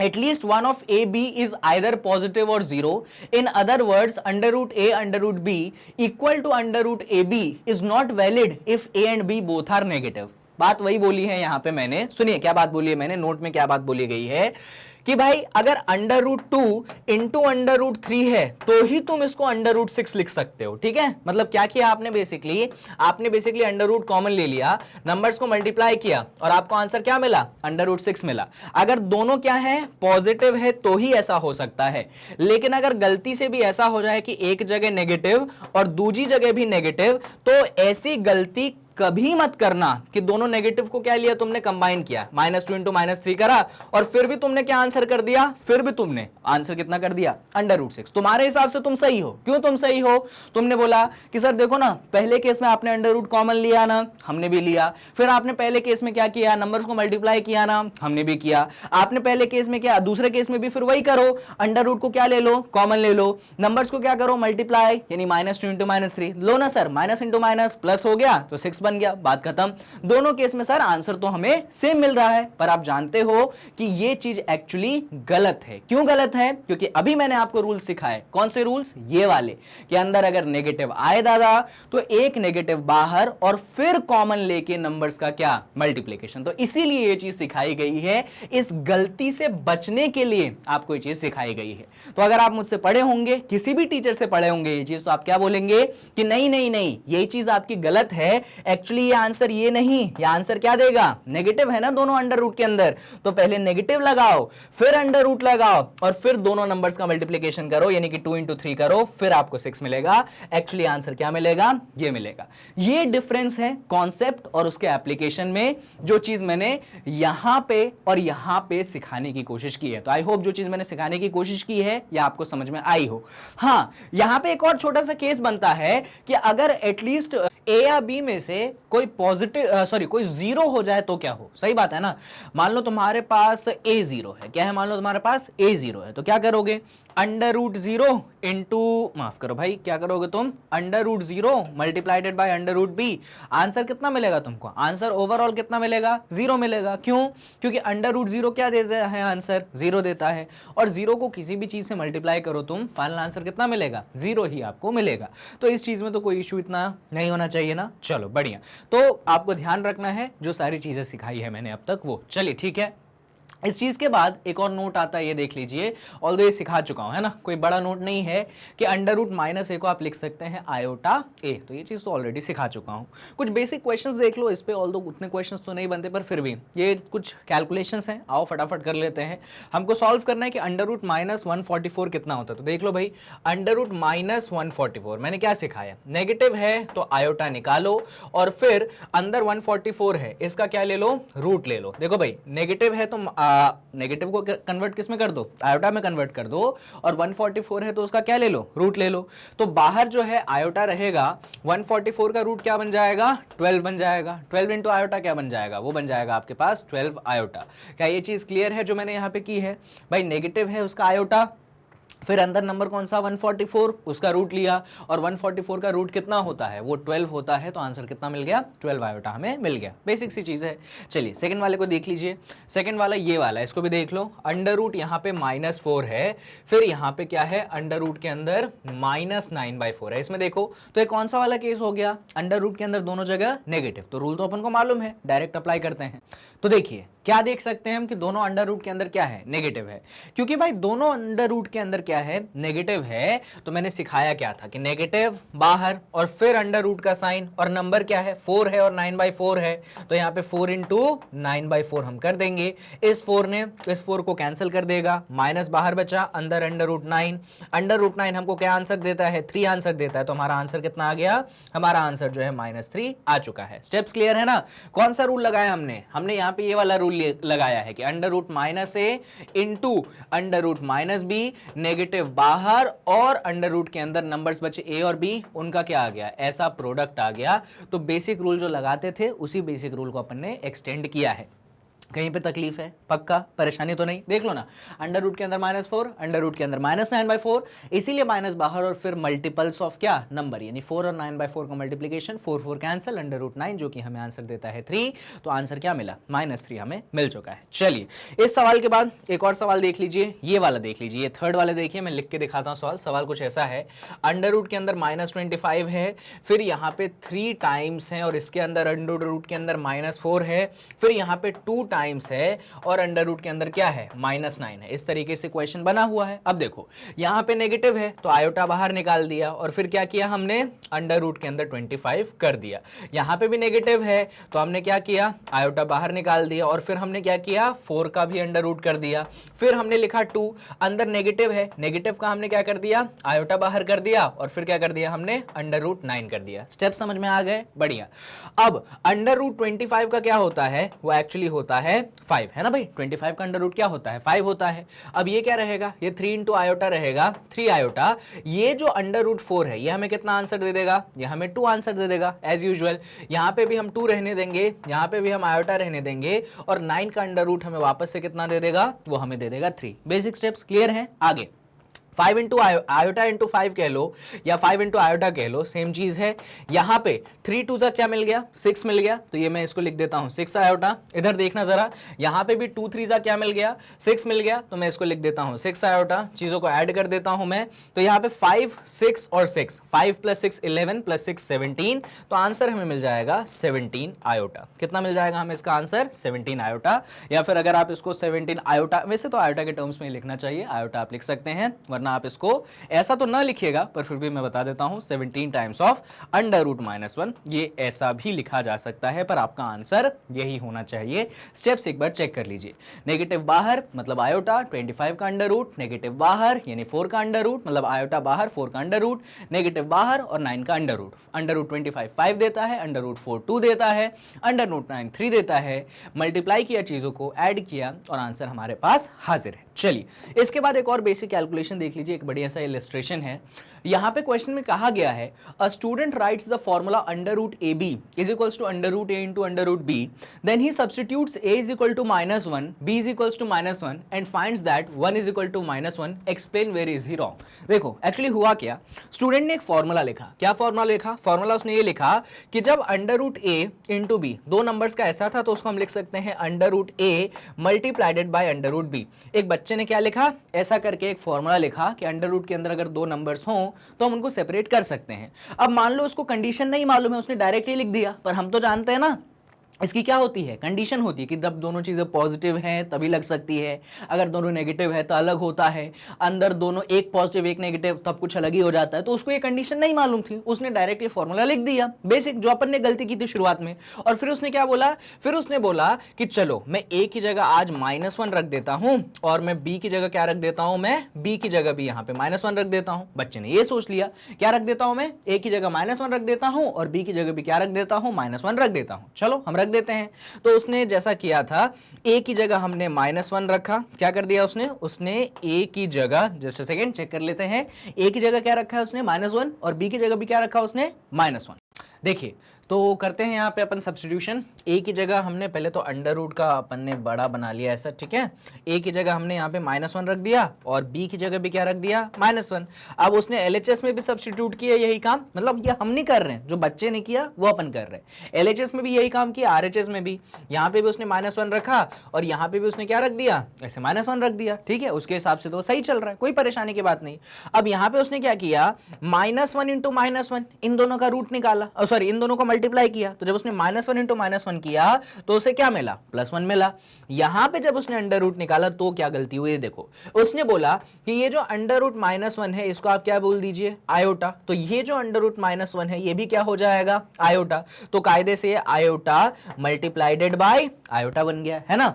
at least one of a b is either positive or zero. In other words, under root a under root b equal to under root ab is not valid if a and b both are negative. बात वही बोली है यहां पे मैंने, सुनिए क्या बात बोली है मैंने, नोट में क्या बात बोली गई है कि भाई अगर under root 2 into under root 3 है तो ही तुम इसको अंडर रूट 6 लिख सकते हो, ठीक है। मतलब क्या किया आपने बेसिकली अंडर रूट कॉमन ले लिया, नंबर्स को मल्टीप्लाई किया और आपको आंसर क्या मिला, अंडर रूट 6 मिला। अगर दोनों क्या है, पॉजिटिव है तो ही ऐसा हो सकता है, लेकिन अगर गलती से भी ऐसा हो जाए कि एक जगह नेगेटिव और दूसरी जगह भी नेगेटिव, तो ऐसी गलती कभी मत करना कि दोनों नेगेटिव को क्या लिया तुमने, कंबाइन किया, -2 इंटू -3 करा और फिर भी तुमने क्या आंसर कर दिया, फिर भी तुमने आंसर कितना कर दिया, अंडर रूट 6। तुम्हारे हिसाब से तुम सही हो, क्यों तुम सही हो, तुमने बोला कि सर देखो ना पहले केस में आपने अंडर रूट कॉमन लिया ना, हमने भी लिया, फिर आपने पहले केस में क्या किया, नंबर्स को मल्टीप्लाई किया ना, हमने भी किया, आपने पहले केस में क्या, दूसरे केस में भी फिर वही करो, अंडर रूट को क्या ले लो, कॉमन ले लो, नंबर्स को क्या करो, मल्टीप्लाई, यानी -2 इंटू -3 लो ना sir, minus into minus plus हो गया तो 6 बन गया, बात खत्म। दोनों केस में सर आंसर तो हमें सेम मिल रहा है, पर आप जानते हो कि ये चीज एक्चुअली गलत है। क्यों गलत है, क्योंकि अभी मैंने आपको रूल्स सिखाए, कौन से रूल्स, ये वाले, कि अंदर अगर नेगेटिव आए दादा तो एक नेगेटिव बाहर और फिर कॉमन लेके नंबर्स का क्या, मल्टीप्लिकेशन। तो इसीलिए ये चीज सिखाई गई है, इस गलती से बचने के लिए आपको ये चीज सिखाई गई है। तो अगर आप मुझसे पढ़े होंगे, किसी भी टीचर से पढ़े होंगे ये चीज, तो आप क्या बोलेंगे कि नहीं नहीं नहीं ये चीज आपकी गलत है, एक्चुअली ये आंसर ये नहीं, ये आंसर क्या देगा, नेगेटिव है ना दोनों अंडर रूट के अंदर, तो पहले नेगेटिव लगाओ फिर अंडर रूट लगाओ और फिर दोनों नंबर्स का मल्टीप्लिकेशन करो, यानी कि 2 इंटू 3 करो, फिर आपको 6 मिलेगा। एक्चुअली आंसर क्या मिलेगा, ये मिलेगा। ये डिफरेंस है कॉन्सेप्ट और उसके एप्लीकेशन में, जो चीज मैंने यहां पे और यहां पे सिखाने की कोशिश की है। तो आई होप जो चीज मैंने सिखाने की कोशिश की है या आपको समझ में आई हो। हां, यहां पे एक और छोटा सा केस बनता है कि अगर एटलीस्ट ए या बी में से कोई पॉजिटिव कोई जीरो हो जाए तो क्या हो, सही बात है ना। मान लो तुम्हारे पास ए जीरो है, क्या है, मान लो तुम्हारे पास ए जीरो है, तो क्या करोगे, अंडर रूट 0 इंटू, माफ करो भाई, क्या करोगे तुम, under root 0 multiplied by under root B. Answer कितना मिलेगा तुमको, आंसर ओवरऑल कितना मिलेगा, 0 मिलेगा। क्यों, क्योंकि अंडर रूट 0 क्या देता है, आंसर 0 देता है, और 0 को किसी भी चीज से मल्टीप्लाई करो तुम, फाइनल आंसर कितना मिलेगा, 0 ही आपको मिलेगा। तो इस चीज में तो कोई इशू इतना नहीं होना चाहिए ना। चलो बढ़िया, तो आपको ध्यान रखना है जो सारी चीजें सिखाई है मैंने अब तक वो। चलिए ठीक है, इस चीज के बाद एक और नोट आता है, ये देख लीजिए, ऑल्दो ये सिखा चुका हूं है ना, कोई बड़ा नोट नहीं है, कि अंडर रूट -a को आप लिख सकते हैं आयोटा a, तो ये चीज तो ऑलरेडी सिखा चुका हूं। कुछ बेसिक क्वेश्चंस देख लो इस पे, ऑल्दो उतने क्वेश्चंस तो नहीं बनते पर फिर भी ये कुछ कैलकुलेशंस हैं, आओ फटाफट कर लेते हैं। हमको सॉल्व करना है कि अंडर रूट -144 कितना होता है। तो देख लो भाई, अंडर रूट -144 मैंने क्या सिखाया, नेगेटिव है तो आयोटा निकालो और फिर अंदर 144 है, इसका क्या ले लो, रूट ले लो। देखो भाई नेगेटिव है तो नेगेटिव को कन्वर्ट किस में कर दो, आयोटा में कन्वर्ट कर दो, और 144 है तो उसका क्या ले लो, रूट ले लो। तो बाहर जो है आयोटा रहेगा, 144 का रूट क्या बन जाएगा, 12 बन जाएगा, 12 इंटू आयोटा क्या बन जाएगा, वो बन जाएगा आपके पास 12 आयोटा। क्या ये चीज क्लियर है जो मैंने यहाँ पे की है भाई, नेगेटिव है उसका आयोटा, फिर अंदर नंबर कौन सा 144, उसका रूट लिया, और 144 का रूट कितना होता है, वो 12 होता है, तो आंसर कितना मिल गया, 12 आयोटा हमें मिल गया। बेसिक सी चीज है। चलिए सेकंड वाले को देख लीजिए, सेकंड वाला ये वाला, इसको भी देख लो। अंडर रूट यहाँ पे -4 है, फिर यहाँ पे क्या है, अंडर रूट के अंदर -9/4 है। इसमें देखो तो ये कौन सा वाला केस हो गया, अंडर रूट के अंदर दोनों जगह नेगेटिव, तो रूल तो अपन को मालूम है, डायरेक्ट अप्लाई करते हैं। तो देखिए क्या देख सकते हैं हम कि दोनों अंडर रूट के अंदर क्या है, नेगेटिव है। क्योंकि भाई दोनों अंडर रूट के अंदर क्या है, नेगेटिव है, तो मैंने सिखाया क्या था कि नेगेटिव बाहर और फिर अंडर रूट का साइन, और नंबर क्या है, 4 है और 9/4 है, तो यहाँ पे 4 इंटू 9/4 हम कर देंगे। इस 4 ने इस 4 को कैंसिल कर देगा, माइनस बाहर बचा, अंदर अंडर रूट 9, अंडर रूट 9 हमको क्या आंसर देता है, 3 आंसर देता है, तो हमारा आंसर कितना आ गया, हमारा आंसर जो है -3 आ चुका है। स्टेप्स क्लियर है ना। कौन सा रूल लगाया हमने यहाँ पे ये वाला रूल लगाया है कि under root -a into under root -b, negative बाहर और अंडर रूट के अंदर नंबर्स बचे a और b, उनका क्या आ गया, ऐसा प्रोडक्ट आ गया। तो बेसिक रूल जो लगाते थे उसी बेसिक रूल को अपन ने एक्सटेंड किया है। कहीं पे तकलीफ है? पक्का परेशानी तो नहीं? देख लो ना, अंडर रूट के अंदर -4, अंडर रूट के अंदर -9/4, इसीलिए माइनस बाहर और फिर मल्टीपल्स ऑफ क्या नंबर, यानी 4 और 9/4 का मल्टीप्लीकेशन, 4 4 कैंसिल, अंडर रूट 9 जो कि हमें आंसर देता है 3। तो आंसर क्या मिला? -3 हमें मिल चुका है। चलिए इस सवाल के बाद एक और सवाल देख लीजिए, ये वाला देख लीजिए, ये थर्ड वाला देखिए, मैं लिख के दिखाता हूँ सवाल। सवाल कुछ ऐसा है, अंडर रूट के अंदर -25 है, फिर यहाँ पे 3 टाइम्स है और इसके अंदर अंडर रूट के अंदर -4 है, फिर यहाँ पे 2 टाइम्स है और अंडर रूट के अंदर क्या है? -9 है। इस तरीके से क्वेश्चन बना हुआ है। अब देखो यहाँ पे नेगेटिव है तो आयोटा बाहर निकाल दिया और फिर क्या किया हमने? अंडर रूट के अंदर 25 कर दिया। यहाँ पे भी नेगेटिव है तो हमने क्या किया? आयोटा बाहर निकाल दिया और फिर हमने क्या किया? 4 का भी अंडर रूट कर दिया। फिर हमने लिखा 2, अंदर नेगेटिव है, नेगेटिव का हमने क्या कर दिया? आयोटा बाहर कर दिया और फिर क्या कर दिया हमने? अंडर रूट 9 कर दिया। स्टेप समझ में आ गए? बढ़िया। अब अंडर रूट 25 का क्या होता है? वो एक्चुअली होता है 5, है ना भाई? 25 का अंडर रूट क्या होता है? 5 होता है। अब ये क्या रहेगा? ये 3 इंटू आयोटा रहेगा, 3 आयोटा। ये जो अंडर रूट 4 है ये हमें कितना आंसर दे देगा? ये हमें 2 आंसर दे देगा एज यूजुअल। यहाँ पे भी हम 2 रहने देंगे, यहाँ पे भी हम आयोटा रहने देंगे और 9 का अंडर रूट हमें वापस से कितना दे देगा? वो हमें दे देगा 3। बेसिक स्टेप्स क्लियर हैं? आगे 5 इंटू आयोटा इंटू 5 कह लो या 5 इंटू आयोटा कह लो, सेम चीज है। यहाँ पे 3 2 क्या मिल गया? 6 मिल गया, तो ये मैं इसको लिख देता हूँ 6 आयोटा। इधर देखना जरा, यहाँ पे भी 2 3 क्या मिल गया? 6 मिल गया, तो मैं इसको लिख देता हूँ 6 आयोटा। चीजों को ऐड कर देता हूँ मैं, तो यहाँ पे 5 6 और 6, 5 + 6 11 + 6 17, तो आंसर हमें मिल जाएगा 17 आयोटा। कितना मिल जाएगा हमें इसका आंसर? 17 आयोटा। या फिर अगर आप इसको 17 आयोटा, वैसे तो आयोटा के टर्म्स में ही लिखना चाहिए, आयोटा आप लिख सकते हैं, वरना आप इसको ऐसा तो ना लिखिएगा, पर फिर भी मैं बता देता हूं 17 टाइम्स ऑफ अंडर रूट -1, ये ऐसा भी लिखा जा सकता है, पर आपका आंसर यही होना चाहिए। स्टेप्स एक बार चेक कर लीजिए। नेगेटिव बाहर मतलब आयोटा, 25 का अंडर रूट, नेगेटिव बाहर यानी 4 का अंडर रूट मतलब आयोटा बाहर, 4 का अंडर रूट, नेगेटिव बाहर और 9 का अंडर रूट। अंडर रूट 25 5 देता है, अंडर रूट 4 2 देता है, अंडर रूट 9 3 देता है। मल्टीप्लाई किया, चीजों को ऐड किया और आंसर हमारे पास हाजिर है। चलिए इसके बाद एक और बेसिक कैलकुलेशन देख लीजिए, एक बढ़िया सा इलस्ट्रेशन है। यहां पे क्वेश्चन में कहा गया है, a student writes the formula under root A B is equals to under root A into under root B, then he substitutes A is equal to -1, B is equals to -1 and finds that 1 is equal to -1, explain where is he wrong. देखो actually हुआ क्या, student ने एक formula लिखा। क्या formula लिखा? Formula उसने ये लिखा कि जब under root A into B दो नंबर्स का ऐसा था तो उसको हम लिख सकते हैं under root A multiplied by under root B. एक बच्चे ने क्या लिखा? ऐसा करके एक फॉर्मूला लिखा कि अंडर रूट के अंदर अगर दो नंबर्स हों तो हम उनको सेपरेट कर सकते हैं। अब मान लो उसको कंडीशन नहीं मालूम है, उसने डायरेक्टली लिख दिया, पर हम तो जानते हैं ना इसकी क्या होती है? कंडीशन होती है कि जब दोनों चीजें पॉजिटिव हैं तभी लग सकती है, अगर दोनों नेगेटिव है तो अलग होता है, अंदर दोनों एक पॉजिटिव एक नेगेटिव तब कुछ अलग ही हो जाता है। तो उसको ये कंडीशन नहीं मालूम थी, उसने डायरेक्ट ये फॉर्मूला लिख दिया, बेसिक जो अपन ने गलती की थी शुरुआत में। और फिर उसने क्या बोला? फिर उसने बोला कि चलो मैं ए की जगह आज -1 रख देता हूं और मैं बी की जगह क्या रख देता हूं? मैं बी की जगह भी यहां पे -1 रख देता हूं। बच्चे ने ये सोच लिया, क्या रख देता हूं मैं? ए की जगह -1 रख देता हूं और बी की जगह भी क्या रख देता हूं? -1 रख देता हूं। चलो हम रख देते हैं। तो उसने जैसा किया था, ए की जगह हमने -1 रखा। क्या कर दिया उसने ए की जगह, जस्ट सेकंड चेक कर लेते हैं, ए की जगह क्या रखा है उसने? -1 और बी की जगह भी क्या रखा उसने? -1। देखिए तो करते हैं यहाँ पे अपन सब्स्टिट्यूशन। ए की जगह हमने पहले तो अंडर रूट का अपन ने बड़ा बना लिया ऐसा, ठीक है। ए की जगह हमने यहाँ पे -1 रख दिया और बी की जगह भी क्या रख दिया? -1। अब उसने एलएचएस में भी सब्स्टिट्यूट किया यही काम, मतलब ये हम नहीं कर रहे हैं, जो बच्चे ने किया वो अपन कर रहे हैं। एलएचएस में भी यही काम किया, आरएचएस में भी, यहाँ पे भी उसने -1 रखा और यहाँ पे भी उसने क्या रख दिया? ऐसे -1 रख दिया, ठीक है। उसके हिसाब से तो सही चल रहा है, कोई परेशानी की बात नहीं। अब यहाँ पे उसने क्या किया? -1 इंटू -1, इन दोनों का रूट निकाला, सॉरी इन दोनों को मल्टीप्लाई किया। तो जब उसने -1 इंटू -1 किया तो उसे क्या मिला? +1 मिला। यहां पे जब उसने अंडर रूट निकाला तो क्या गलती हुई? देखो उसने बोला कि ये जो अंडर रूट -1 है इसको आप क्या बोल दीजिए? आयोटा। तो ये जो अंडर रूट -1 है ये भी क्या हो जाएगा? आयोटा। तो कायदे से आयोटा मल्टीप्लाइडेड बाय आयोटा बन गया, है ना।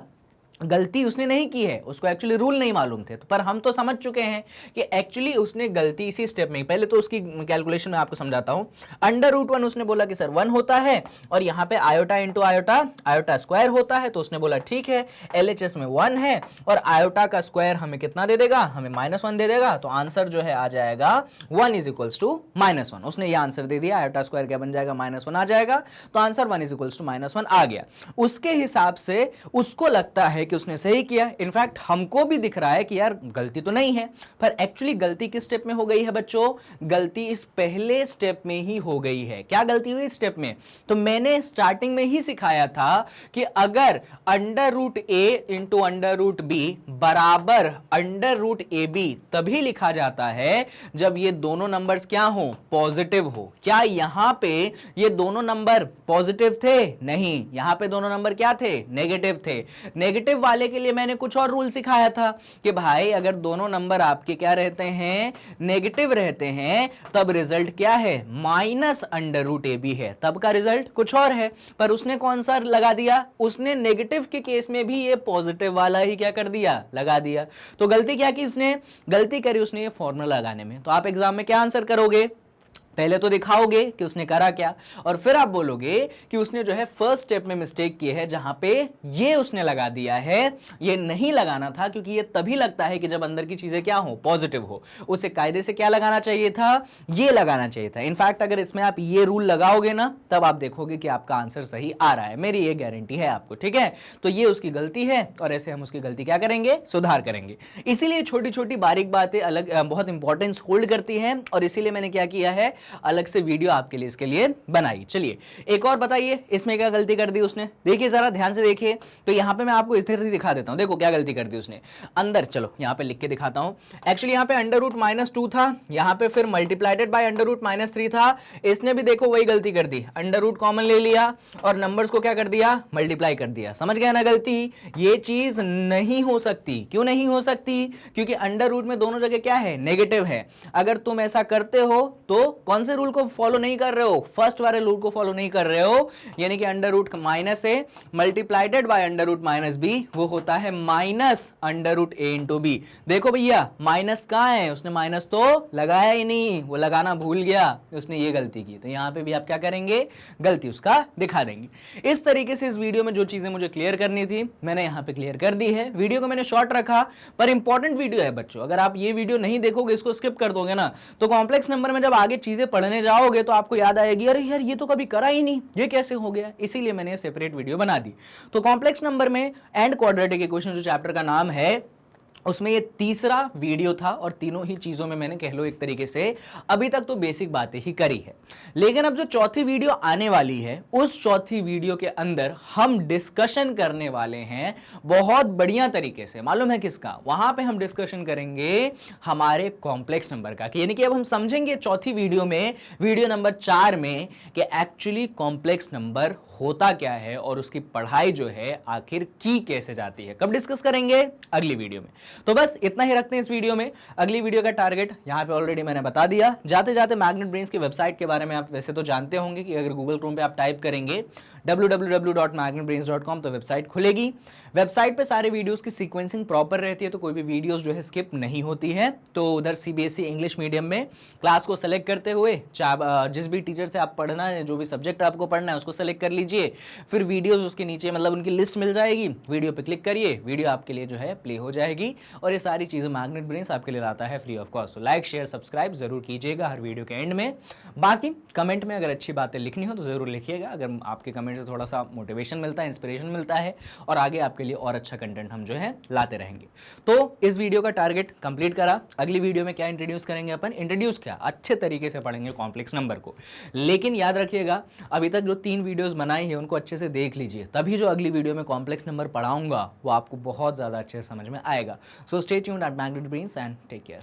गलती उसने नहीं की है, उसको एक्चुअली रूल नहीं मालूम थे, तो पर हम तो समझ चुके हैं कि एक्चुअली उसने गलती इसी स्टेप में, पहले तो उसकी कैलकुलेशन में आपको समझाता हूं। √1 उसने बोला कि सर 1 होता है, और यहाँ पे iota into iota, iota square होता है, तो उसने बोला ठीक है, LHS में 1 है और आयोटा का स्क्वायर हमें कितना दे देगा, हमें -1 दे देगा, तो आंसर जो है आ जाएगा 1 इज इक्वल्स टू -1। उसने ये आंसर दे दिया, आयोटा स्क्वायर क्या बन जाएगा, -1 आ जाएगा, तो आंसर 1 इज इक्वल्स टू -1 आ गया। उसके हिसाब से उसको लगता है कि उसने सही किया, इनफैक्ट हमको भी दिख रहा है कि यार गलती तो नहीं है, पर एक्चुअली गलती किस स्टेप में हो गई है बच्चों, गलती इस पहले स्टेप में ही हो गई है। क्या गलती हुई स्टेप में, तो मैंने स्टार्टिंग में ही सिखाया था कि अगर √a इंटू √b बराबर √ab तभी लिखा जाता है जब ये दोनों नंबर्स क्या हो, पॉजिटिव हो। क्या यहां पे ये दोनों नंबर पॉजिटिव थे, नहीं, यहां पे दोनों नंबर क्या थे, नेगेटिव थे। नेगेटिव वाले के लिए मैंने कुछ और रूल सिखाया था कि भाई अगर दोनों नंबर आपके क्या रहते हैं, नेगेटिव रहते हैं, तब रिजल्ट क्या है, -√ab है, तब का रिजल्ट कुछ और है। पर उसने कौन सा लगा दिया, उसने नेगेटिव के केस में भी ये पॉजिटिव वाला ही क्या कर दिया, लगा दिया। तो गलती क्या की उसने, गलती करी उसने ये फॉर्मूला लगाने में। तो आप एग्जाम में क्या आंसर करोगे, पहले तो दिखाओगे कि उसने करा क्या, और फिर आप बोलोगे कि उसने जो है फर्स्ट स्टेप में मिस्टेक की है, जहां पे ये उसने लगा दिया है, ये नहीं लगाना था, क्योंकि ये तभी लगता है कि जब अंदर की चीजें क्या हो, पॉजिटिव हो। उसे कायदे से क्या लगाना चाहिए था, ये लगाना चाहिए था। इनफैक्ट अगर इसमें आप ये रूल लगाओगे ना, तब आप देखोगे कि आपका आंसर सही आ रहा है, मेरी ये गारंटी है आपको, ठीक है। तो ये उसकी गलती है, और ऐसे हम उसकी गलती क्या करेंगे, सुधार करेंगे। इसीलिए छोटी छोटी बारीक बातें अलग बहुत इंपॉर्टेंस होल्ड करती हैं, और इसीलिए मैंने क्या किया है, अलग से वीडियो आपके लिए इसके लिए बनाई। चलिए एक और बताइए, इसमें क्या गलती कर दी उसने, देखिए जरा ध्यान से देखिए। तो यहां पे मैं आपको इस तरह से दिखा देता हूं, देखो क्या गलती कर दी उसने अंदर, चलो यहां पे लिख के दिखाता हूं। एक्चुअली यहां पे √-2 था, यहां पे फिर मल्टीप्लाइडेड बाय √-3 था, इसने भी देखो वही गलती कर दी, √ कॉमन ले लिया और नंबर्स को क्या कर दिया, मल्टीप्लाई कर दिया। समझ गया ना गलती, ये चीज नहीं हो सकती। क्यों नहीं हो सकती, क्योंकि अंडर में दोनों जगह क्या है, नेगेटिव है। अगर तुम ऐसा करते हो तो कौन से रूल को फॉलो नहीं कर रहे हो, फर्स्ट वाले रूल को फॉलो नहीं कर रहे हो, यानी कि √-a मल्टीप्लाइडेड बाय √-b वो होता है -√a इंटू b। देखो भैया माइनस कहां है, उसने माइनस तो लगाया ही नहीं, वो लगाना भूल गया, उसने ये गलती की। तो यहां पे भी आप क्या करेंगे, गलती उसका दिखा देंगे। इस तरीके से इस वीडियो में जो चीजें मुझे क्लियर करनी थी मैंने यहां पे क्लियर कर दी है। वीडियो को मैंने शॉर्ट रखा, पर इंपॉर्टेंट वीडियो है बच्चों। अगर आप ये वीडियो नहीं देखोगे, इसको स्किप कर दोगे ना, तो कॉम्प्लेक्स नंबर में जब आगे चीजें पढ़ने जाओगे तो आपको याद आएगी, अरे यार ये तो कभी करा ही नहीं, ये कैसे हो गया। इसीलिए मैंने सेपरेट वीडियो बना दी। तो कॉम्प्लेक्स नंबर में एंड क्वाड्रेटिक इक्वेशन जो चैप्टर का नाम है, उसमें ये तीसरा वीडियो था, और तीनों ही चीजों में मैंने कह लो एक तरीके से अभी तक तो बेसिक बातें ही करी है। लेकिन अब जो चौथी वीडियो आने वाली है, उस चौथी वीडियो के अंदर हम डिस्कशन करने वाले हैं बहुत बढ़िया तरीके से। मालूम है किसका, वहां पे हम डिस्कशन करेंगे हमारे कॉम्प्लेक्स नंबर का। यानी कि अब हम समझेंगे चौथी वीडियो में, वीडियो नंबर 4 में, कि एक्चुअली कॉम्प्लेक्स नंबर होता क्या है और उसकी पढ़ाई जो है आखिर की कैसे जाती है। कब डिस्कस करेंगे, अगली वीडियो में। तो बस इतना ही रखते हैं इस वीडियो में। अगली वीडियो का टारगेट यहां पे ऑलरेडी मैंने बता दिया। जाते जाते मैग्नेट ब्रेन्स की वेबसाइट के बारे में आप वैसे तो जानते होंगे कि अगर गूगल क्रोम पे आप टाइप करेंगे www.magnetbrains.com तो वेबसाइट खुलेगी। वेबसाइट पे सारे वीडियोस की सीक्वेंसिंग प्रॉपर रहती है, तो कोई भी वीडियोस जो है स्किप नहीं होती है। तो उधर CBSE इंग्लिश मीडियम में क्लास को सेलेक्ट करते हुए जिस भी टीचर से आप पढ़ना है, जो भी सब्जेक्ट आपको पढ़ना है उसको सेलेक्ट कर लीजिए। फिर वीडियोस उसके नीचे मतलब उनकी लिस्ट मिल जाएगी, वीडियो पे क्लिक करिए, वीडियो आपके लिए जो है प्ले हो जाएगी। और ये सारी चीजें मैग्नेट ब्रेन्स आपके लिए लाता है फ्री ऑफ कॉस्ट। तो लाइक शेयर सब्सक्राइब जरूर कीजिएगा हर वीडियो के एंड में। बाकी कमेंट में अगर अच्छी बातें लिखनी हो तो जरूर लिखिएगा, अगर आपके कमेंट से थोड़ा सा मोटिवेशन मिलता है, इंस्पिरेशन मिलता है, और आगे आपके लिए और अच्छा कंटेंट हम जो है लाते रहेंगे। तो इस वीडियो का टारगेट कंप्लीट करा। अगली वीडियो में क्या इंट्रोड्यूस करेंगे अपन, इंट्रोड्यूस क्या अच्छे तरीके से पढ़ेंगे कॉम्प्लेक्स नंबर को। लेकिन याद रखिएगा अभी तक जो 3 वीडियोस बनाई है उनको अच्छे से देख लीजिए, तभी जो अगली वीडियो में कॉम्प्लेक्स नंबर पढ़ाऊंगा वो आपको बहुत ज्यादा अच्छे से समझ में आएगा। So stay tuned at Magnet Brains and take care.